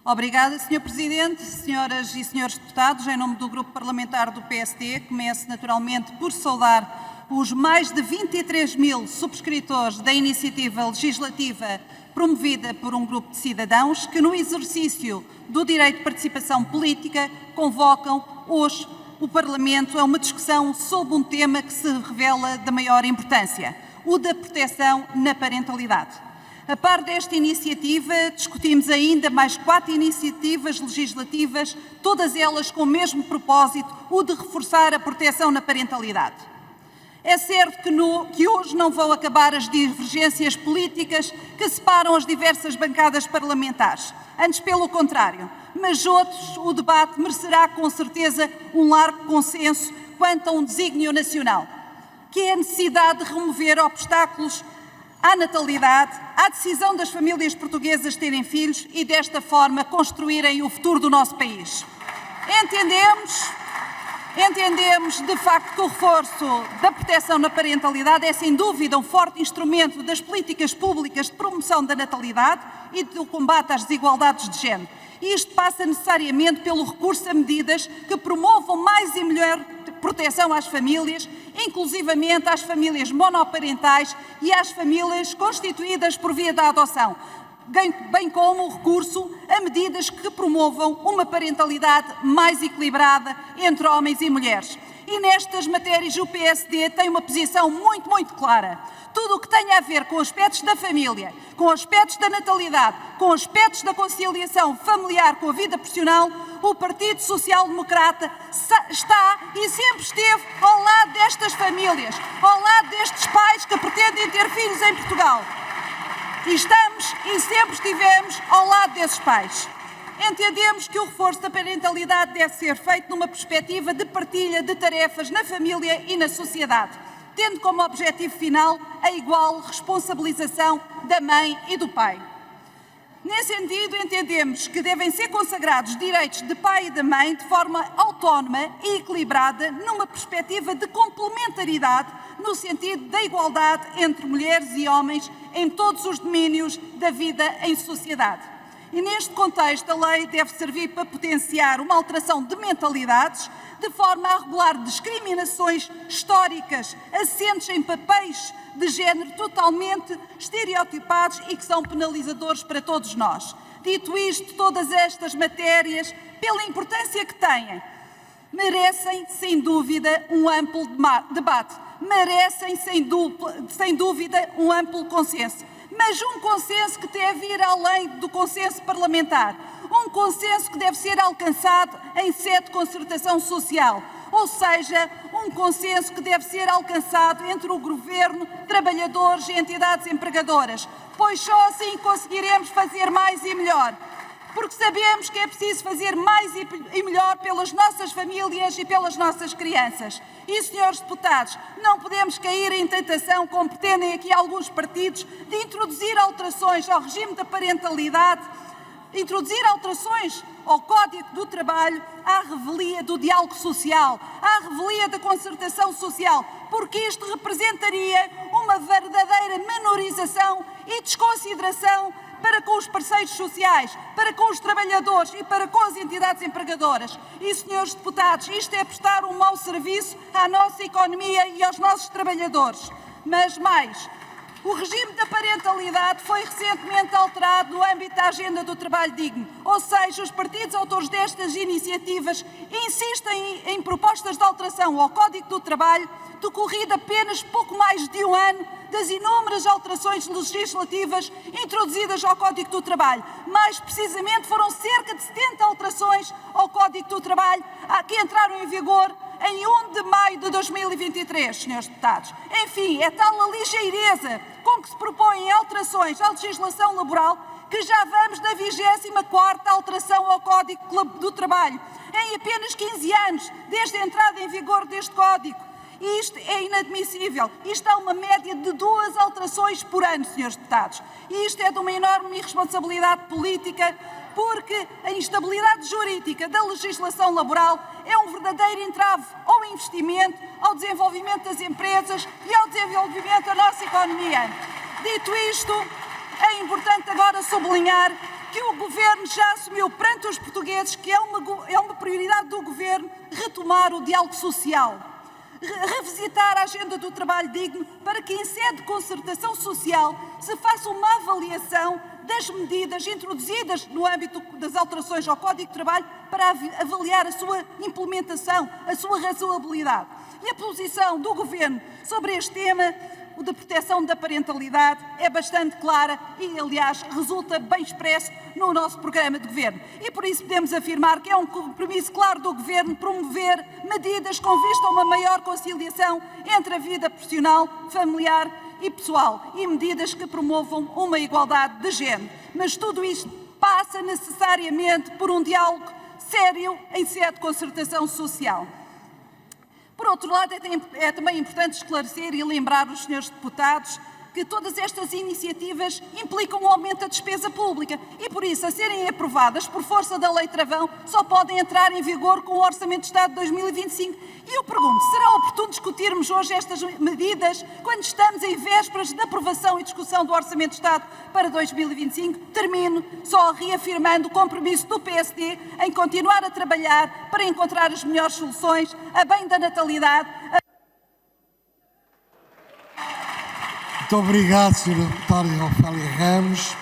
Obrigada, Sr. Presidente. Senhoras e senhores deputados, em nome do Grupo Parlamentar do PSD, começo naturalmente por saudar os mais de 23 mil subscritores da iniciativa legislativa promovida por um grupo de cidadãos que, no exercício do direito de participação política, convocam hoje o Parlamento a uma discussão sobre um tema que se revela da maior importância, o da proteção na parentalidade. A par desta iniciativa, discutimos ainda mais 4 iniciativas legislativas, todas elas com o mesmo propósito, o de reforçar a proteção na parentalidade. É certo que hoje não vão acabar as divergências políticas que separam as diversas bancadas parlamentares, antes pelo contrário, mas outros o debate merecerá com certeza um largo consenso quanto a um desígnio nacional, que é a necessidade de remover obstáculos à natalidade, à decisão das famílias portuguesas terem filhos e, desta forma, construírem o futuro do nosso país. Entendemos, de facto, que o reforço da proteção na parentalidade é, sem dúvida, um forte instrumento das políticas públicas de promoção da natalidade e do combate às desigualdades de género. E isto passa necessariamente pelo recurso a medidas que promovam mais e melhor proteção às famílias, inclusivamente às famílias monoparentais e às famílias constituídas por via da adoção, bem como o recurso a medidas que promovam uma parentalidade mais equilibrada entre homens e mulheres. E nestas matérias o PSD tem uma posição muito clara. Tudo o que tenha a ver com aspectos da família, com aspectos da natalidade, com aspectos da conciliação familiar com a vida profissional, o Partido Social Democrata está e sempre esteve ao lado destas famílias, ao lado destes pais que pretendem ter filhos em Portugal. E estamos e sempre estivemos ao lado desses pais. Entendemos que o reforço da parentalidade deve ser feito numa perspectiva de partilha de tarefas na família e na sociedade, tendo como objetivo final a igual responsabilização da mãe e do pai. Nesse sentido, entendemos que devem ser consagrados direitos de pai e da mãe de forma autónoma e equilibrada, numa perspectiva de complementaridade, no sentido da igualdade entre mulheres e homens em todos os domínios da vida em sociedade. E neste contexto, a lei deve servir para potenciar uma alteração de mentalidades, de forma a regular discriminações históricas assentes em papéis de género totalmente estereotipados e que são penalizadores para todos nós. Dito isto, todas estas matérias, pela importância que têm, merecem, sem dúvida, um amplo debate, merecem, sem dúvida, um amplo consenso. Mas um consenso que deve ir além do consenso parlamentar, um consenso que deve ser alcançado em sede de concertação social, ou seja, um consenso que deve ser alcançado entre o Governo, trabalhadores e entidades empregadoras, pois só assim conseguiremos fazer mais e melhor. Porque sabemos que é preciso fazer mais e melhor pelas nossas famílias e pelas nossas crianças. E, senhores deputados, não podemos cair em tentação, como pretendem aqui alguns partidos, de introduzir alterações ao regime da parentalidade, introduzir alterações ao Código do Trabalho à revelia do diálogo social, à revelia da concertação social, porque isto representaria uma verdadeira menorização e desconsideração para com os parceiros sociais, para com os trabalhadores e para com as entidades empregadoras. E, senhores deputados, isto é prestar um mau serviço à nossa economia e aos nossos trabalhadores. Mas mais, o regime da parentalidade foi recentemente alterado no âmbito da Agenda do Trabalho Digno, ou seja, os partidos autores destas iniciativas insistem em propostas de alteração ao Código do Trabalho, decorrido apenas pouco mais de um ano das inúmeras alterações legislativas introduzidas ao Código do Trabalho. Mais precisamente, foram cerca de 70 alterações ao Código do Trabalho que entraram em vigor em 1 de maio de 2023, senhores deputados. Enfim, é tal a ligeireza com que se propõem alterações à legislação laboral que já vamos na 24ª alteração ao Código do Trabalho, em apenas 15 anos, desde a entrada em vigor deste Código. E isto é inadmissível. Isto é uma média de 2 alterações por ano, senhores deputados. E isto é de uma enorme irresponsabilidade política, porque a instabilidade jurídica da legislação laboral é um verdadeiro entrave ao investimento, ao desenvolvimento das empresas e ao desenvolvimento da nossa economia. Dito isto, é importante agora sublinhar que o Governo já assumiu perante os portugueses que é uma prioridade do Governo retomar o diálogo social, revisitar a agenda do trabalho digno para que, em sede de concertação social, se faça uma avaliação das medidas introduzidas no âmbito das alterações ao Código de Trabalho para avaliar a sua implementação, a sua razoabilidade. E a posição do Governo sobre este tema, o da proteção da parentalidade, é bastante clara e, aliás, resulta bem expresso no nosso programa de Governo. E por isso podemos afirmar que é um compromisso claro do Governo promover medidas com vista a uma maior conciliação entre a vida profissional, familiar e pessoal e medidas que promovam uma igualdade de género. Mas tudo isto passa necessariamente por um diálogo sério em sede de concertação social. Por outro lado, é também importante esclarecer e lembrar os senhores deputados que todas estas iniciativas implicam um aumento da despesa pública e, por isso, a serem aprovadas por força da Lei Travão, só podem entrar em vigor com o Orçamento de Estado de 2025. E eu pergunto, será oportuno discutirmos hoje estas medidas quando estamos em vésperas de aprovação e discussão do Orçamento de Estado para 2025? Termino só reafirmando o compromisso do PSD em continuar a trabalhar para encontrar as melhores soluções a bem da natalidade. Muito obrigado, Sra. Deputada Ofélia Ramos.